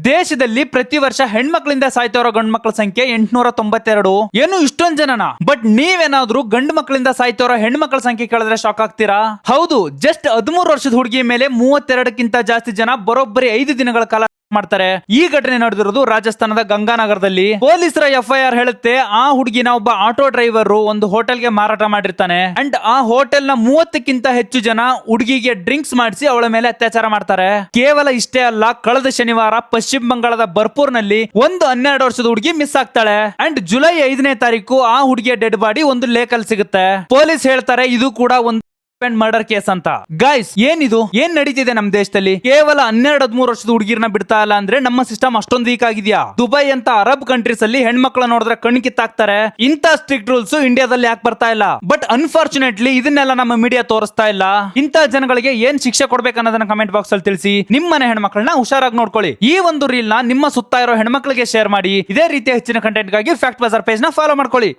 ದೇಶದಲ್ಲಿ ಪ್ರತಿ ವರ್ಷ ಹೆಣ್ಮಕ್ಳಿಂದ ಸಾಯ್ತಿರೋ ಗಂಡು ಮಕ್ಕಳ ಸಂಖ್ಯೆ 892. ಏನು ಇಷ್ಟೊಂದ್ ಜನನ? ಬಟ್ ನೀವೇನಾದ್ರೂ ಗಂಡು ಮಕ್ಕಳಿಂದ ಸಾಯ್ತಿರೋ ಹೆಣ್ಮಕ್ಳ ಸಂಖ್ಯೆ ಕೇಳಿದ್ರೆ ಶಾಕ್ ಆಗ್ತೀರಾ? ಹೌದು, ಜಸ್ಟ್ 13 ವರ್ಷದ ಹುಡುಗಿ ಮೇಲೆ 32ಕ್ಕಿಂತ ಜಾಸ್ತಿ ಜನ ಬರೋಬ್ಬರಿ 5 ದಿನಗಳ ಕಾಲ ಮಾಡ್ತಾರೆ. ಈ ಘಟನೆ ನಡೆದಿರೋದು ರಾಜಸ್ಥಾನದ ಗಂಗಾನಗರದಲ್ಲಿ. ಪೊಲೀಸರ FIR ಹೇಳುತ್ತೆ, ಆ ಹುಡುಗಿನ ಒಬ್ಬ ಆಟೋ ಡ್ರೈವರ್ ಒಂದು ಹೋಟೆಲ್ಗೆ ಮಾರಾಟ ಮಾಡಿರ್ತಾನೆ. ಅಂಡ್ ಆ ಹೋಟೆಲ್ ನ 30ಕ್ಕಿಂತ ಹೆಚ್ಚು ಜನ ಹುಡುಗಿಗೆ ಡ್ರಿಂಕ್ಸ್ ಮಾಡಿಸಿ ಅವಳ ಮೇಲೆ ಅತ್ಯಾಚಾರ ಮಾಡ್ತಾರೆ. ಕೇವಲ ಇಷ್ಟೇ ಅಲ್ಲ, ಕಳೆದ ಶನಿವಾರ ಪಶ್ಚಿಮ ಬಂಗಾಳದ ಬರ್ಪೂರ್ ನಲ್ಲಿ ಒಂದು 12 ವರ್ಷದ ಹುಡುಗಿ ಮಿಸ್ ಆಗ್ತಾಳೆ. ಅಂಡ್ ಜುಲೈ 5ನೇ ತಾರೀಕು ಆ ಹುಡುಗಿಯ ಡೆಡ್ ಬಾಡಿ ಒಂದು ಲೇಕ್ ಅಲ್ಲಿ ಸಿಗುತ್ತೆ. ಪೊಲೀಸ್ ಹೇಳ್ತಾರೆ ಇದು ಕೂಡ ಒಂದು ಮರ್ಡರ್ ಕೇಸ್ ಅಂತ. ಗೈಸ್, ಏನಿದು? ಏನ್ ನಡೀತಿದೆ ನಮ್ಮ ದೇಶದಲ್ಲಿ? ಕೇವಲ 12-13 ವರ್ಷದ ಹುಡುಗಿರ್ನ ಬಿಡ್ತಾ ಇಲ್ಲ ಅಂದ್ರೆ ನಮ್ಮ ಸಿಸ್ಟಮ್ ಅಷ್ಟೊಂದು ವೀಕ್ ಆಗಿದ್ಯಾ? ದುಬೈ ಅಂತ ಅರಬ್ ಕಂಟ್ರೀಸ್ ಅಲ್ಲಿ ಹೆಣ್ಮಕ್ಳ ನೋಡಿದ್ರೆ ಕಣ್ಣು ಕಿತ್ತಾಕ್ತಾರೆ. ಇಂತ ಸ್ಟ್ರಿಕ್ಟ್ ರೂಲ್ಸ್ ಇಂಡಿಯಾದಲ್ಲಿ ಯಾಕೆ ಬರ್ತಾ ಇಲ್ಲ? ಬಟ್ ಅನ್ಫಾರ್ಚುನೇಟ್ಲಿ ಇದನ್ನೆಲ್ಲ ನಮ್ಮ ಮೀಡಿಯಾ ತೋರಿಸ್ತಾ ಇಲ್ಲ. ಇಂತ ಜನಗಳಿಗೆ ಏನ್ ಶಿಕ್ಷೆ ಕೊಡ್ಬೇಕು ಅನ್ನೋದನ್ನ ಕಮೆಂಟ್ ಬಾಕ್ಸ್ ಅಲ್ಲಿ ತಿಳಿಸಿ. ನಿಮ್ಮನೆ ಹೆಣ್ಮಕ್ಳನ್ನ ಹುಷಾರಾಗಿ ನೋಡ್ಕೊಳ್ಳಿ. ಈ ಒಂದು ರೀಲ್ ನ ನಿಮ್ಮ ಸುತ್ತ ಇರೋ ಹೆಣ್ಮಕ್ಳಿಗೆ ಶೇರ್ ಮಾಡಿ. ಇದೇ ರೀತಿಯ ಹೆಚ್ಚಿನ ಕಂಟೆಂಟ್ ಗಾಗಿ ಫ್ಯಾಕ್ಟ್ ಬಜಾರ್ ಪೇಜ್ ನ ಫಾಲೋ ಮಾಡ್ಕೊಳ್ಳಿ.